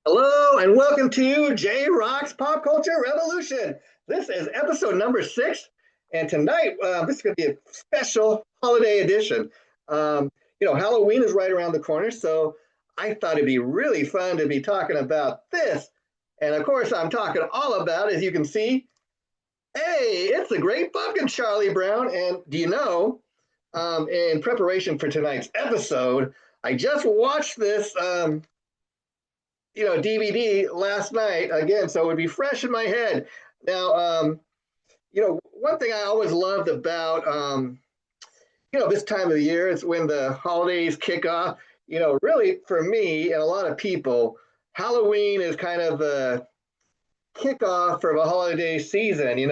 Hello and welcome to Jrock's Pop Culture Revolution. This is episode number 6, and tonight this is going to be a special holiday edition. Halloween is right around the corner, so I thought it'd be really fun to be talking about this. And of course, I'm talking all about, as you can see, hey, it's the Great Pumpkin, Charlie Brown. And do you know, in preparation for tonight's episode, I just watched this DVD last night again, so it would be fresh in my head. Now, one thing I always loved about, this time of the year is when the holidays kick off. Really for me and a lot of people, Halloween is kind of the kickoff for the holiday season. And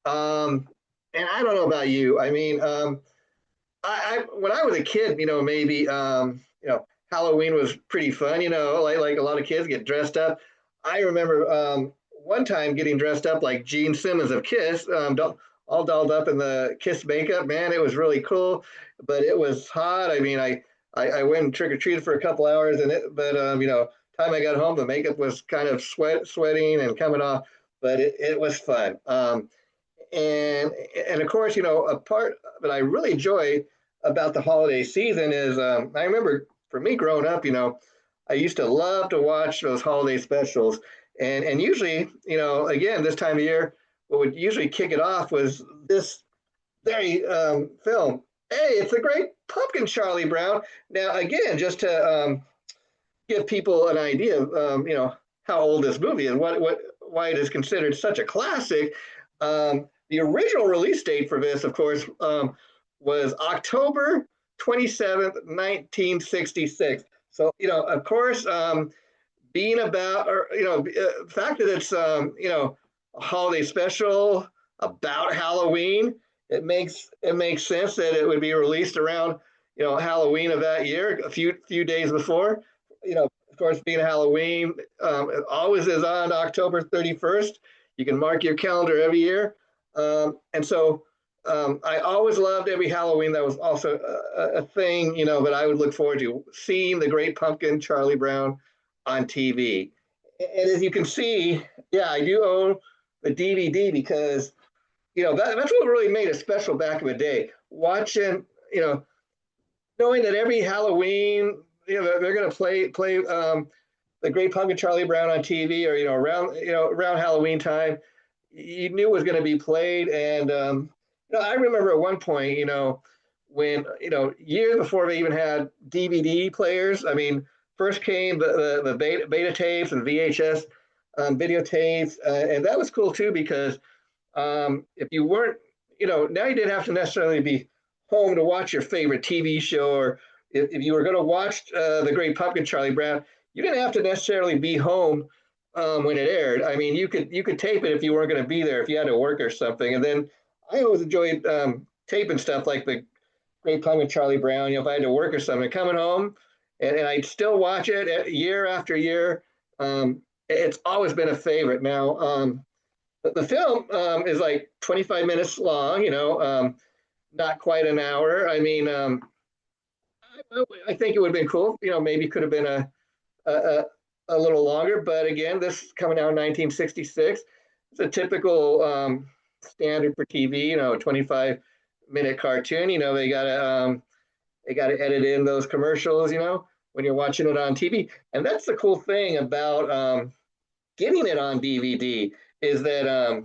I don't know about you. I mean, I when I was a kid, maybe Halloween was pretty fun. Like a lot of kids get dressed up. I remember one time getting dressed up like Gene Simmons of Kiss, all dolled up in the Kiss makeup. Man, it was really cool, but it was hot. I mean, I went and trick or treated for a couple hours, but time I got home, the makeup was kind of sweating and coming off, but it was fun. And of course, a part that I really enjoy about the holiday season is I remember for me growing up, I used to love to watch those holiday specials, and usually, again this time of year, what would usually kick it off was this very film. Hey, it's a Great Pumpkin, Charlie Brown. Now, again, just to give people an idea of how old this movie is, what why it is considered such a classic. The original release date for this, of course, was October 27th, 1966. So, of course, being about, or, the fact that it's, a holiday special about Halloween, it makes sense that it would be released around, Halloween of that year, a few days before. Of course, being Halloween, it always is on October 31st. You can mark your calendar every year. And so I always loved every Halloween. That was also a thing, that I would look forward to seeing the Great Pumpkin, Charlie Brown, on TV. And as you can see, yeah, I do own the DVD because, that's what really made it special back in the day. Watching, knowing that every Halloween, they're going to play the Great Pumpkin, Charlie Brown on TV, or around Halloween time, you knew it was going to be played. And I remember at one point, when years before they even had DVD players. I mean, first came the beta tapes and VHS videotapes, and that was cool too because if you weren't, now you didn't have to necessarily be home to watch your favorite TV show, or if you were going to watch the Great Pumpkin, Charlie Brown, you didn't have to necessarily be home when it aired. I mean, you could tape it if you weren't going to be there, if you had to work or something. And then I always enjoyed taping stuff like the Great Pumpkin, Charlie Brown. If I had to work or something, coming home, and I'd still watch it year after year. It's always been a favorite. Now, the film is like 25 minutes long. Not quite an hour. I mean, I think it would have been cool. Maybe could have been a a little longer. But again, this coming out in 1966. It's a typical standard for TV. 25-minute cartoon. They gotta edit in those commercials. When you're watching it on TV, and that's the cool thing about getting it on DVD is that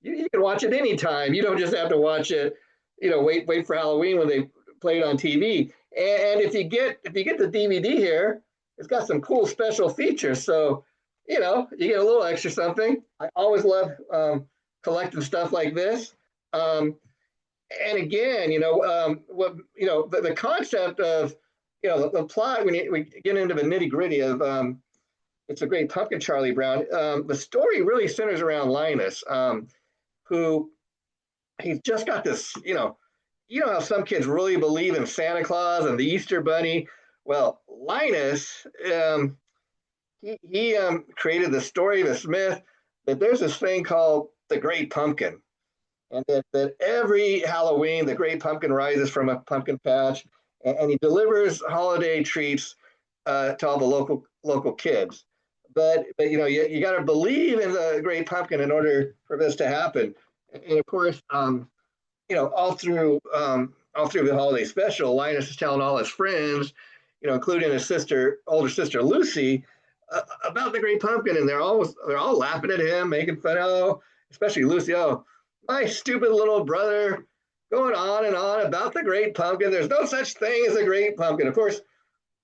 you can watch it anytime. You don't just have to watch it. Wait for Halloween when they play it on TV. And if you get the DVD here, it's got some cool special features. So you get a little extra something. I always love collecting stuff like this. And again, the concept of the plot when we get into the nitty gritty of it's a Great Pumpkin, Charlie Brown. The story really centers around Linus, who he's just got this. How some kids really believe in Santa Claus and the Easter Bunny. Well, Linus, he created the story, the myth, that there's this thing called the Great Pumpkin, and that every Halloween, the Great Pumpkin rises from a pumpkin patch, and he delivers holiday treats to all the local kids. But you got to believe in the Great Pumpkin in order for this to happen. And of course, all through the holiday special, Linus is telling all his friends, including his older sister Lucy, about the Great Pumpkin, and they're all laughing at him, making fun of, especially Lucy. Oh, my stupid little brother, going on and on about the Great Pumpkin. There's no such thing as a Great Pumpkin. Of course,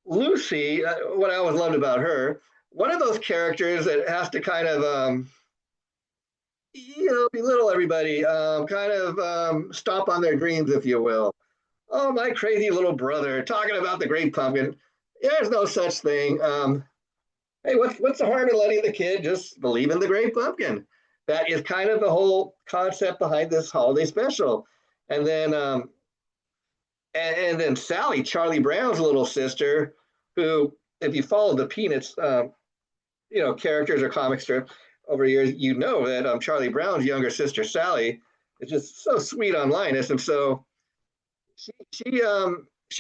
Lucy, what I always loved about her, one of those characters that has to kind of belittle everybody, kind of stomp on their dreams, if you will. Oh, my crazy little brother talking about the Great Pumpkin. There's no such thing. Hey, what's the harm in letting the kid just believe in the Great Pumpkin? That is kind of the whole concept behind this holiday special. And then and then Sally, Charlie Brown's little sister, who, if you follow the Peanuts, characters or comic strip over years, that Charlie Brown's younger sister Sally is just so sweet on Linus, and so she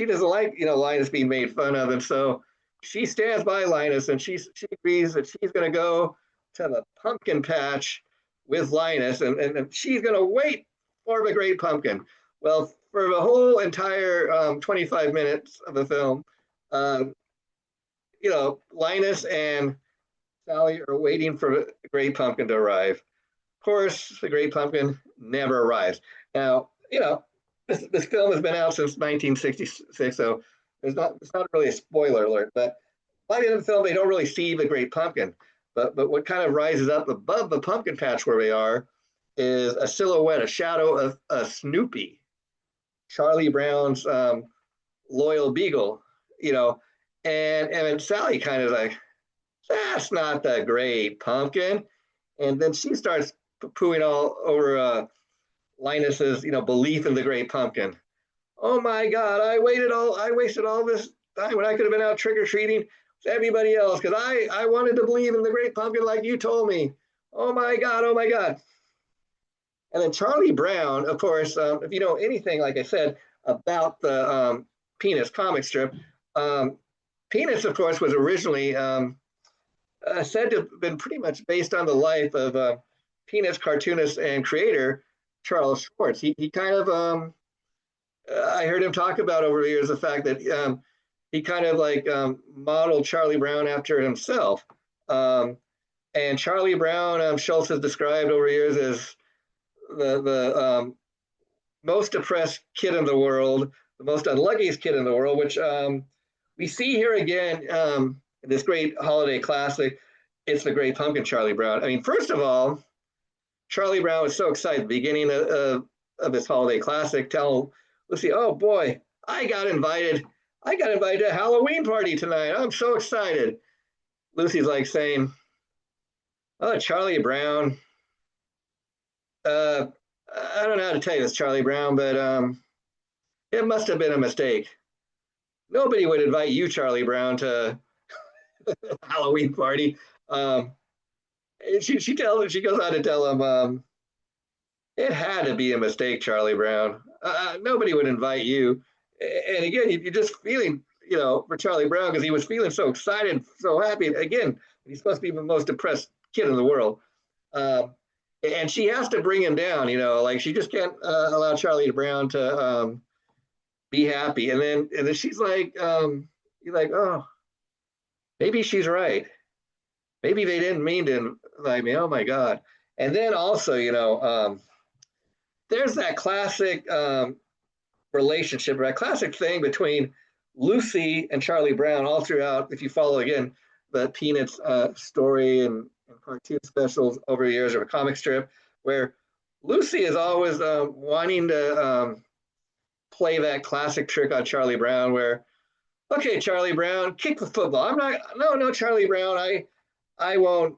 doesn't like Linus being made fun of, and so she stands by Linus, and she agrees that she's going to go to the pumpkin patch with Linus, and she's going to wait for the Great Pumpkin. Well, for the whole entire 25 minutes of the film, Linus and Sally are waiting for the Great Pumpkin to arrive. Of course, the Great Pumpkin never arrives. Now, this film has been out since 1966, so it's not really a spoiler alert. But by the end of the film, they don't really see the Great Pumpkin. But what kind of rises up above the pumpkin patch where they are is a silhouette, a shadow of a Snoopy, Charlie Brown's loyal beagle, and Sally kind of like, that's not the Great Pumpkin. And then she starts pooing all over Linus's, belief in the Great Pumpkin. Oh my God, I wasted all this time when I could have been out trick or treating with everybody else because I wanted to believe in the Great Pumpkin like you told me. Oh my God, oh my God. And then Charlie Brown, of course, if you know anything, like I said, about the Peanuts comic strip, Peanuts, of course, was originally said to have been pretty much based on the life of Peanuts cartoonist and creator Charles Schwartz. He kind of, I heard him talk about over the years the fact that he kind of like modeled Charlie Brown after himself. And Charlie Brown, Schultz has described over the years as the most depressed kid in the world, the most unluckiest kid in the world, which we see here again in this great holiday classic. It's the Great Pumpkin, Charlie Brown. I mean, first of all, Charlie Brown was so excited at the beginning of this holiday classic, telling Lucy, oh boy, I got invited to a Halloween party tonight. I'm so excited. Lucy's like saying, oh, Charlie Brown, I don't know how to tell you this, Charlie Brown, but it must have been a mistake. Nobody would invite you, Charlie Brown, to a Halloween party. She goes on to tell him, it had to be a mistake, Charlie Brown. Nobody would invite you. And again, you're just feeling, for Charlie Brown because he was feeling so excited, so happy. Again, he's supposed to be the most depressed kid in the world. And she has to bring him down, like she just can't allow Charlie Brown to be happy. And then she's like, you're like, oh, maybe she's right. Maybe they didn't mean to invite me. Oh my God. And then also, there's that classic relationship, that classic thing between Lucy and Charlie Brown all throughout. If you follow again the Peanuts story and cartoon specials over the years, or a comic strip, where Lucy is always wanting to play that classic trick on Charlie Brown, where, okay, Charlie Brown, kick the football. I'm not, no, Charlie Brown, I won't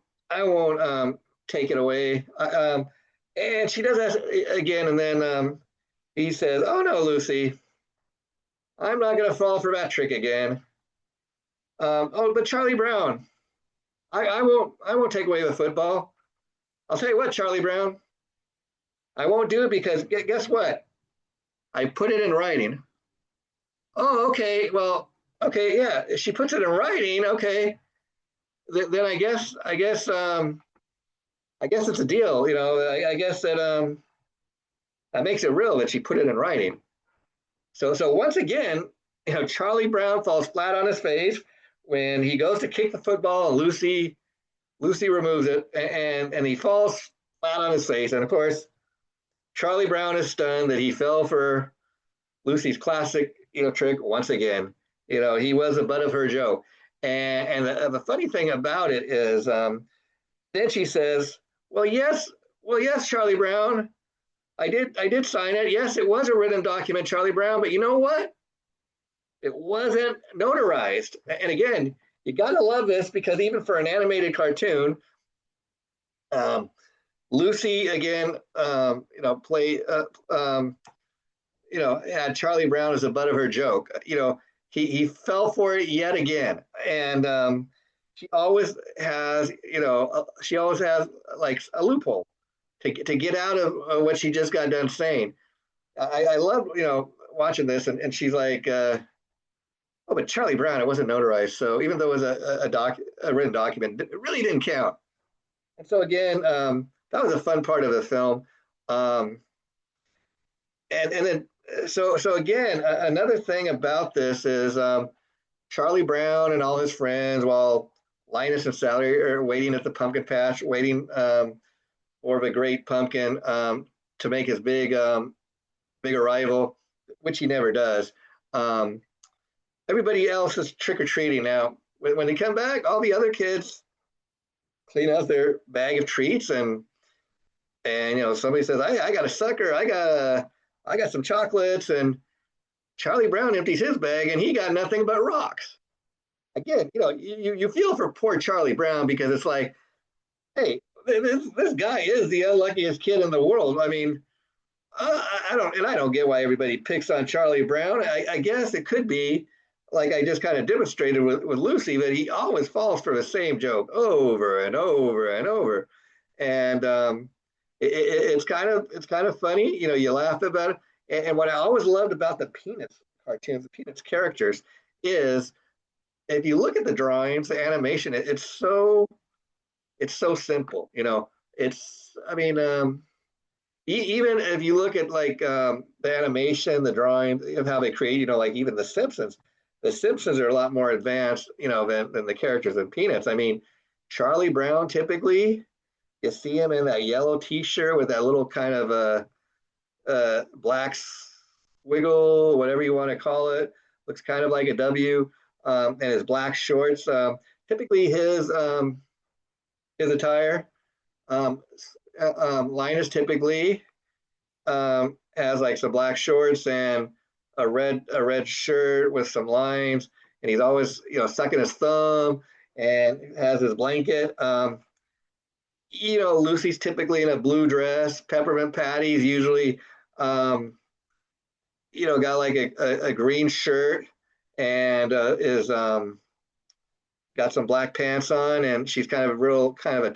take it away. And she does that again, and then he says, oh no, Lucy, I'm not going to fall for that trick again. Oh, but Charlie Brown, I won't take away the football. I'll tell you what, Charlie Brown, I won't do it because guess what? I put it in writing. Oh, okay. Well, Okay, yeah, she puts it in writing. Okay, then I guess it's a deal. I guess that that makes it real that she put it in writing. So once again, Charlie Brown falls flat on his face when he goes to kick the football, and Lucy removes it, and he falls flat on his face. And of course, Charlie Brown is stunned that he fell for Lucy's classic, trick once again. He was the butt of her joke. And the funny thing about it is, then she says, well, yes, Charlie Brown, I did sign it. Yes, it was a written document, Charlie Brown, but you know what? It wasn't notarized. And again, you got to love this because even for an animated cartoon, um, Lucy again, play, had Charlie Brown as the butt of her joke. He fell for it yet again, and she always has like a loophole to get out of what she just got done saying. I love watching this, and she's like, oh, but Charlie Brown, it wasn't notarized, so even though it was a written document, it really didn't count. And so again, that was a fun part of the film. Um, and then so again, another thing about this is Charlie Brown and all his friends, while Linus and Sally are waiting at the pumpkin patch, waiting for the great pumpkin to make his big arrival, which he never does. Um, Everybody else is trick or treating now. When they come back, all the other kids clean out their bag of treats, and somebody says, I got a sucker, I got some chocolates, and Charlie Brown empties his bag, and he got nothing but rocks. Again, you feel for poor Charlie Brown because it's like, hey, this guy is the unluckiest kid in the world. I mean, I don't get why everybody picks on Charlie Brown. I guess it could be like I just kind of demonstrated with Lucy that he always falls for the same joke over and over and over, and it's kind of funny. You laugh about it. And what I always loved about the Peanuts cartoons, the Peanuts characters, is if you look at the drawings, the animation, it's so simple. It's I mean. Even if you look at like the animation, the drawing of how they create, like even the Simpsons are a lot more advanced, than the characters in Peanuts. I mean, Charlie Brown typically, you see him in that yellow T-shirt with that little kind of black wiggle, whatever you want to call it, looks kind of like a W, and his black shorts. Typically, his attire. Um, Linus typically has like some black shorts and a red shirt with some lines, and he's always sucking his thumb and has his blanket. Lucy's typically in a blue dress. Peppermint Patty's usually got like a green shirt and is got some black pants on, and she's kind of a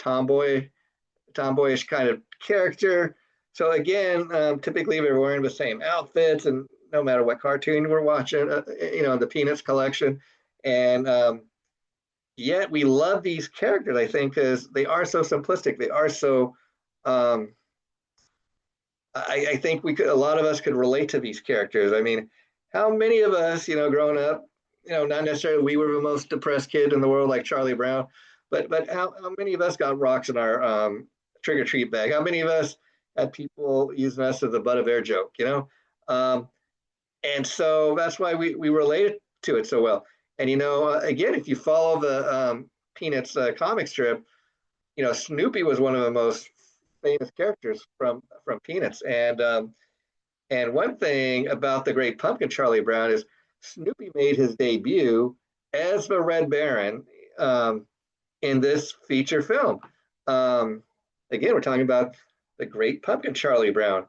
tomboyish kind of character. So again, typically we're wearing the same outfits, and no matter what cartoon we're watching, the Peanuts collection, and yet we love these characters. I think because they are so simplistic, they are so. I think a lot of us could relate to these characters. I mean, how many of us, growing up, not necessarily we were the most depressed kid in the world like Charlie Brown, but how many of us got rocks in our trick or treat bag? How many of us had people using us as the butt of their joke? Um, and so that's why we related to it so well. And again, if you follow the Peanuts comic strip, Snoopy was one of the most famous characters from Peanuts. And one thing about the Great Pumpkin, Charlie Brown, is Snoopy made his debut as the Red Baron in this feature film. Again, we're talking about the Great Pumpkin, Charlie Brown.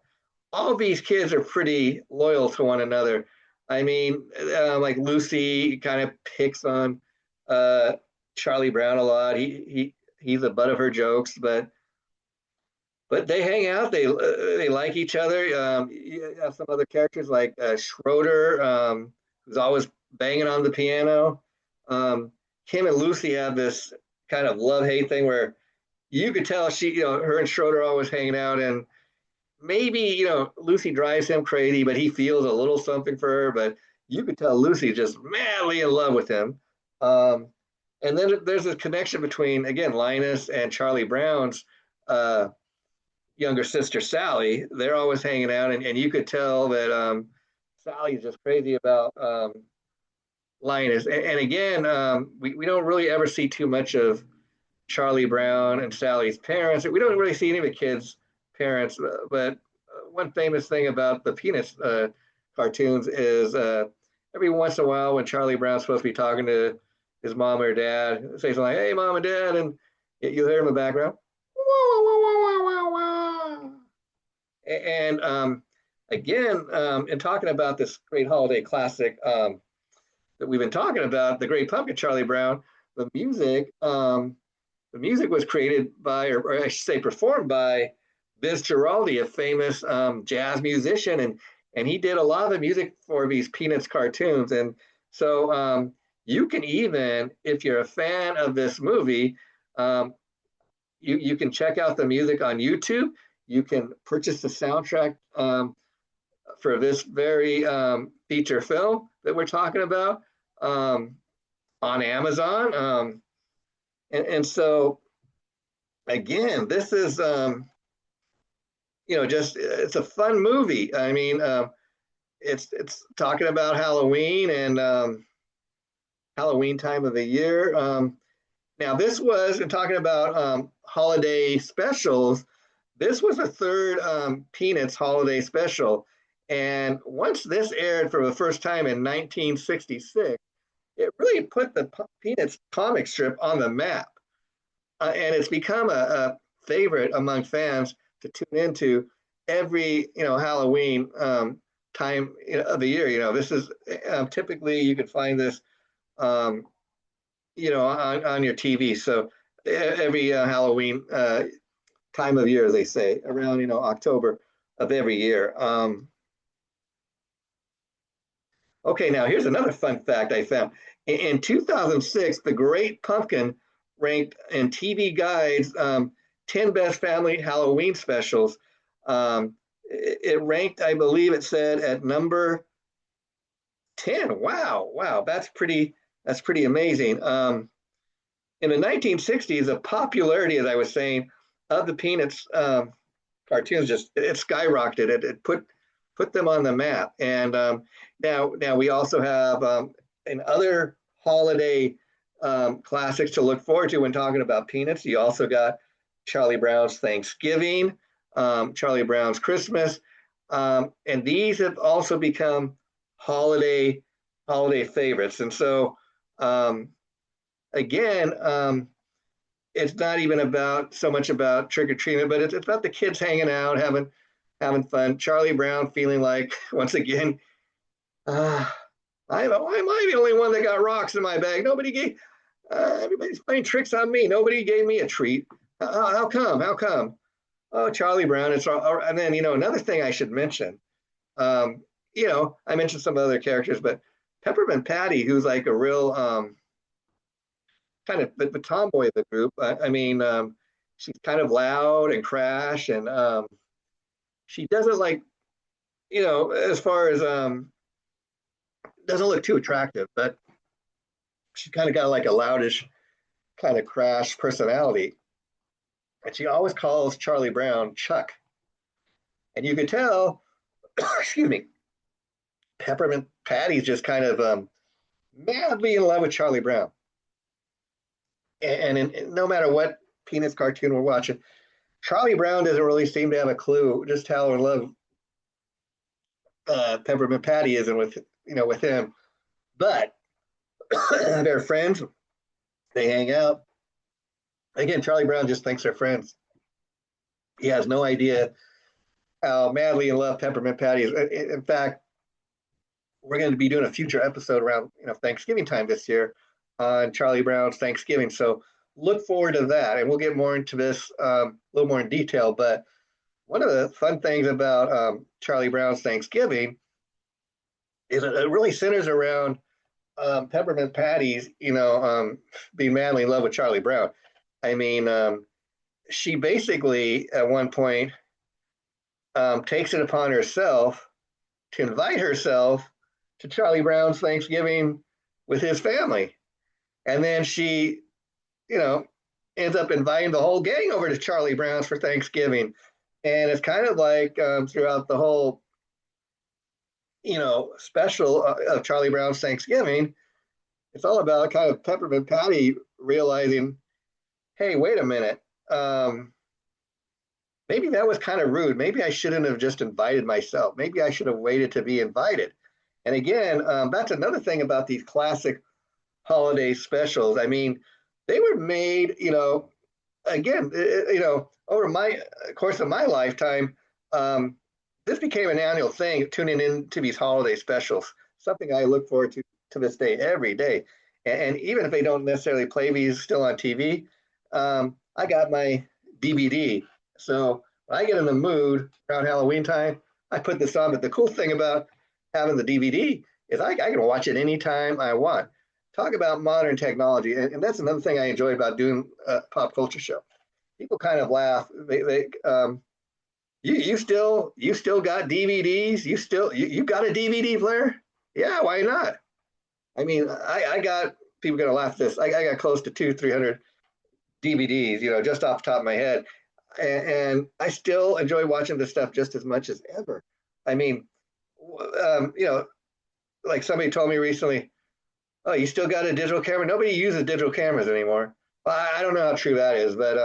All these kids are pretty loyal to one another. I mean, like Lucy kind of picks on Charlie Brown a lot. He's the butt of her jokes, but they hang out. They like each other. You have some other characters like Schroeder, who's always banging on the piano. Um, him and Lucy have this kind of love hate thing where you could tell her and Schroeder are always hanging out, and maybe Lucy drives him crazy, but he feels a little something for her. But you could tell Lucy's just madly in love with him. Um, and then there's a connection between again Linus and Charlie Brown's uh, younger sister Sally. They're always hanging out, and you could tell that Sally's just crazy about Linus. And again, we don't really ever see too much of Charlie Brown and Sally's parents. We don't really see any of the kids' parents, but one famous thing about the Peanuts cartoons is every once in a while when Charlie Brown's supposed to be talking to his mom or dad, say something like, "Hey, mom and dad," and you'll hear him in the background. And again, in talking about this great holiday classic that we've been talking about, the Great Pumpkin, Charlie Brown, the music. The music was created by, or I should say, performed by Biz Giraldi, a famous jazz musician, and he did a lot of the music for these Peanuts cartoons. And so you can even, if you're a fan of this movie, you can check out the music on YouTube. You can purchase the soundtrack for this very feature film that we're talking about on Amazon. And so, again, this is, just it's a fun movie. I mean, it's talking about Halloween and Halloween time of the year. Now, this was, and talking about holiday specials, this was the third Peanuts holiday special. And once this aired for the first time in 1966, it really put the Peanuts comic strip on the map. And it's become a favorite among fans to tune into every, Halloween time of the year. This is typically you can find this, on your TV. So every Halloween time of year, they say, around, October of every year. Okay, now here's another fun fact I found. In 2006, The Great Pumpkin ranked in TV Guide's 10 Best Family Halloween Specials. It ranked, I believe it said, at number 10. Wow, that's pretty amazing. In the 1960s, the popularity, as I was saying, of the Peanuts cartoons it skyrocketed. It put them on the map. And now we also have in other holiday classics to look forward to when talking about Peanuts. You also got Charlie Brown's Thanksgiving, Charlie Brown's Christmas, and these have also become holiday favorites. And so again, it's not even so much about trick or treating, but it's about the kids hanging out, having fun. Charlie Brown feeling like, once again, why am I the only one that got rocks in my bag? Everybody's playing tricks on me. Nobody gave me a treat. How come? Oh, Charlie Brown. And then, another thing I should mention, I mentioned some other characters, but Peppermint Patty, who's like a real kind of the tomboy of the group. She's kind of loud and crash, and she doesn't as far as doesn't look too attractive, but she's kind of got like a loudish kind of crash personality. And she always calls Charlie Brown Chuck. And you can tell, excuse me, Peppermint Patty's just kind of madly in love with Charlie Brown. And no matter what Peanuts cartoon we're watching, Charlie Brown doesn't really seem to have a clue just how in love Peppermint Patty is with him. But they're friends. They hang out. Again, Charlie Brown just thinks they're friends. He has no idea how madly in love Peppermint Patty is. In fact, we're going to be doing a future episode around Thanksgiving time this year on Charlie Brown's Thanksgiving. So look forward to that, and we'll get more into this a little more in detail. But one of the fun things about Charlie Brown's Thanksgiving is it really centers around Peppermint Patty's, being madly in love with Charlie Brown. I mean, she basically at one point takes it upon herself to invite herself to Charlie Brown's Thanksgiving with his family. And then she, you know, ends up inviting the whole gang over to Charlie Brown's for Thanksgiving. And it's kind of like throughout the whole, special of Charlie Brown's Thanksgiving, it's all about kind of Peppermint Patty realizing, hey, wait a minute. Maybe that was kind of rude. Maybe I shouldn't have just invited myself. Maybe I should have waited to be invited. And again, that's another thing about these classic holiday specials. I mean, they were made, again, over my course of my lifetime, this became an annual thing, tuning into these holiday specials, something I look forward to this day every day. And even if they don't necessarily play these still on TV, I got my DVD. So when I get in the mood around Halloween time, I put this on. But the cool thing about having the DVD is I can watch it anytime I want. Talk about modern technology, and that's another thing I enjoy about doing a pop culture show. People kind of laugh. You still got DVDs? You got a DVD player? Yeah, why not? I mean, I got people gonna laugh at this. I got close to 300 DVDs, just off the top of my head, and I still enjoy watching this stuff just as much as ever. I mean, um, you know, like somebody told me recently, oh, you still got a digital camera? Nobody uses digital cameras anymore. Well, I don't know how true that is, but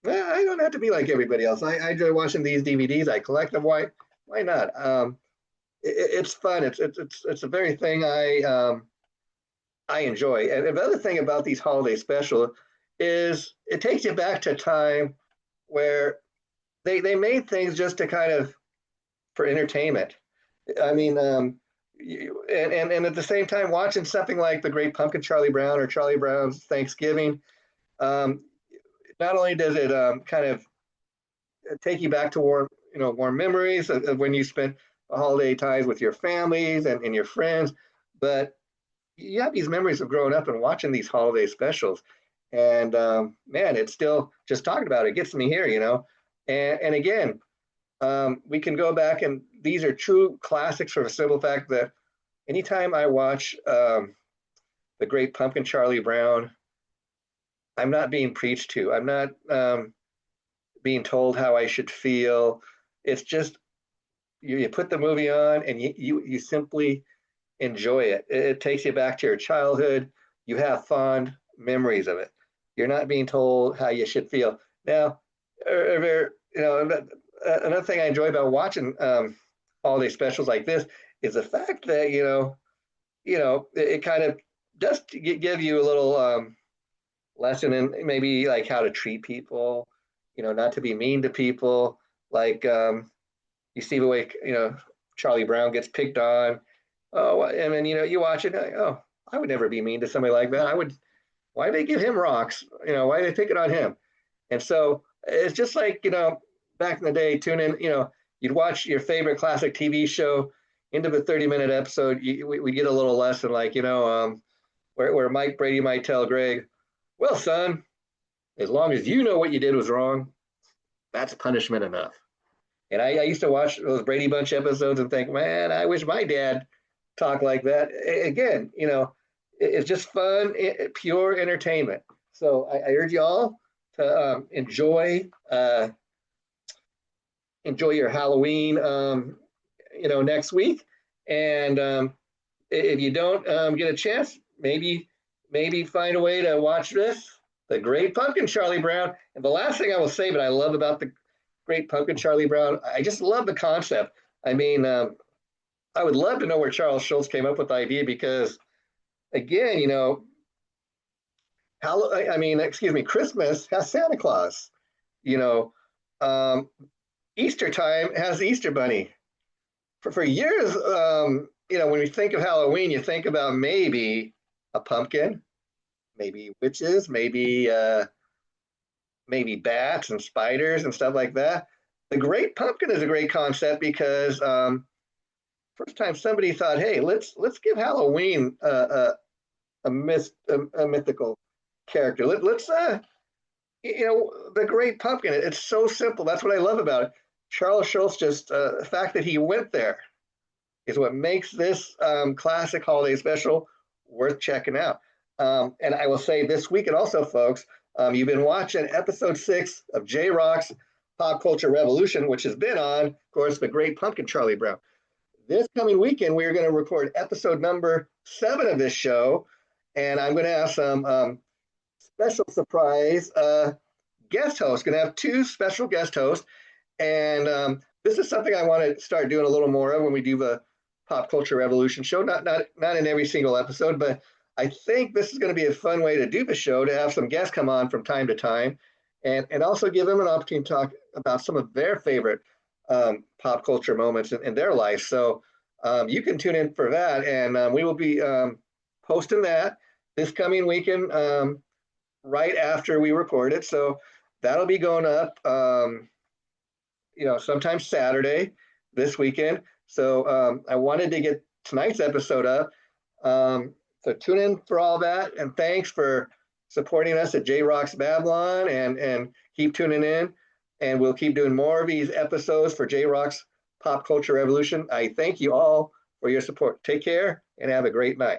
I don't have to be like everybody else. I enjoy watching these DVDs. I collect them. Why not? It's fun. It's a very thing I enjoy. And the other thing about these holiday specials is it takes you back to a time where they made things just to kind of for entertainment. I mean, and at the same time, watching something like The Great Pumpkin, Charlie Brown, or Charlie Brown's Thanksgiving, um, not only does it kind of take you back to warm memories of when you spent holiday times with your families and your friends, but you have these memories of growing up and watching these holiday specials. And man, it's still just talking about it gets me here. And again, we can go back, and these are true classics for the simple fact that anytime I watch The Great Pumpkin, Charlie Brown, I'm not being preached to. I'm not being told how I should feel. It's just you put the movie on and you simply enjoy it. It takes you back to your childhood. You have fond memories of it. You're not being told how you should feel. Now, another thing I enjoy about watching holiday specials like this is the fact that it kind of does give you a little lesson in maybe like how to treat people, not to be mean to people. Like you see the way Charlie Brown gets picked on. Oh, and then you watch it. Like, oh, I would never be mean to somebody like that. I would. Why do they give him rocks? Why do they pick it on him? And so it's just like back in the day, tune in. You'd watch your favorite classic TV show. Into the 30-minute episode, we get a little lesson like where Mike Brady might tell Greg, "Well, son, as long as you know what you did was wrong, that's punishment enough." And I used to watch those Brady Bunch episodes and think, man, I wish my dad talked like that. Again, it's just fun, pure entertainment. So I urge you all to enjoy your Halloween, next week. And if you don't get a chance, maybe find a way to watch this, The Great Pumpkin, Charlie Brown. And the last thing I will say, but I love about The Great Pumpkin, Charlie Brown, I just love the concept. I mean, I would love to know where Charles Schulz came up with the idea because, again, Christmas has Santa Claus. You know, Easter time has the Easter Bunny. For years, when you think of Halloween, you think about maybe a pumpkin, maybe witches, maybe bats and spiders and stuff like that. The Great Pumpkin is a great concept because for first time somebody thought, hey, let's give Halloween a mythical character. Let's the Great Pumpkin. It's so simple. That's what I love about it. Charles Schulz, just the fact that he went there is what makes this classic holiday special worth checking out. And I will say this weekend also, folks, you've been watching episode 6 of Jrock's Pop Culture Revolution, which has been on, of course, the Great Pumpkin, Charlie Brown. This coming weekend, we are going to record episode number 7 of this show, and I'm going to have some special surprise guest hosts. Going to have 2 special guest hosts, and this is something I want to start doing a little more of when we do the Pop Culture Revolution show. Not in every single episode, but I think this is going to be a fun way to do the show, to have some guests come on from time to time, and also give them an opportunity to talk about some of their favorite pop culture moments in their life. So you can tune in for that, and we will be posting that this coming weekend right after we record it. So that'll be going up, sometime Saturday this weekend. So I wanted to get tonight's episode up. So tune in for all that, and thanks for supporting us at Jrock's Babylon, and keep tuning in, and we'll keep doing more of these episodes for Jrock's Pop Culture Revolution. I thank you all for your support. Take care and have a great night.